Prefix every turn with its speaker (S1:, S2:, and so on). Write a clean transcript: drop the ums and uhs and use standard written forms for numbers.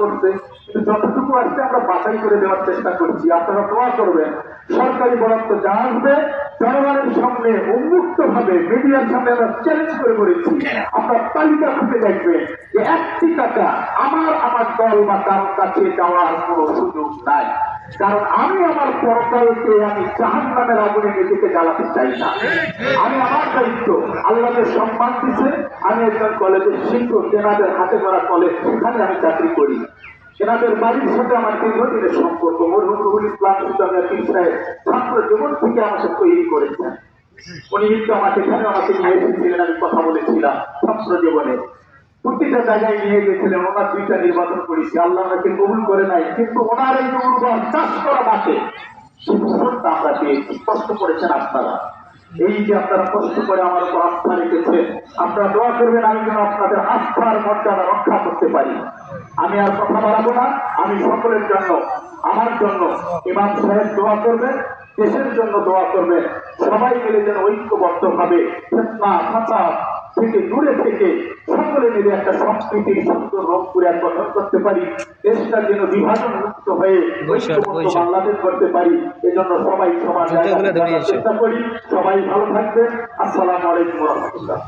S1: করছে, কিন্তু যতটুকু আসছে আমরা বাছাই করে দেওয়ার চেষ্টা করছি। আপনারা দোয়া করবেন, সরকারি বরাদ্দ যা আসবে জনগণের সামনে উন্মুক্ত ভাবে মিডিয়ার সামনে আমরা চ্যালেঞ্জ করে বলেছি। আপনার তালিকা খুঁজে দেখবেন যে একটি টাকা আমার দল বা কারোর কাছে যাওয়ার কোনো সুযোগ নাই। কারণ আমি আমার পরকালকে আমি জাহান্নামের আগুনে নিজেকে জ্বালাতে চাই না। আমি আমার দায়িত্ব, আল্লাহকে সম্মান দিচ্ছে। আমি একজন কলেজের শিক্ষক, তেনাদের হাতে করা কলেজ, সেখানে আমি চাকরি করি। সেনাদের বাড়ির সাথে আমার দীর্ঘদিনের সম্পর্ক। মরহুম রুহুল ইসলাম পীর সাহেব ছাত্র জীবন থেকে আমাকে তৈরি করেছেন। উনি কিন্তু আমাকে এখানে আমাকে নিয়ে এসেছিলেন, আমি কথা বলেছিলাম ছাত্র জীবনে। প্রতিটা জায়গায় নিয়ে গেছিলেন, ওনার 2টা নির্বাচন করেছি, আল্লাহ ওনাকে কবুল করে নাই। কিন্তু ওনার এই উর্বর চাষ করা মাঠে সুফলটা আমরা পেয়েছি। কষ্ট করেছেন আপনারা, এই যে আপনারা কষ্ট করে আমার উপর আস্থা রেখেছেন, আপনারা দোয়া করবেন আমি যেন আপনাদের আস্থার মর্যাদা রক্ষা করতে পারি। আমি আর কথা বাড়াবো না। আমি সকলের জন্য, আমার জন্য ইমাম সাহেব দোয়া করবেন, দেশের জন্য দোয়া করবেন। সবাই মিলে যেন ঐক্যবদ্ধ ভাবে ফিতনা ফাসাদ থেকে দূরে থেকে সকলে মিলে একটা সম্প্রীতির সুন্দর রংপুরে গঠন করতে পারি। দেশটা যেন বিভাজন মুক্ত হয়ে ঐক্যবদ্ধ বাংলাদেশ করতে পারি। এজন্য সবাই সবার চেষ্টা করি। সবাই ভালো থাকবেন। আসসালামু আলাইকুম ওয়া রাহমাতুল্লাহ।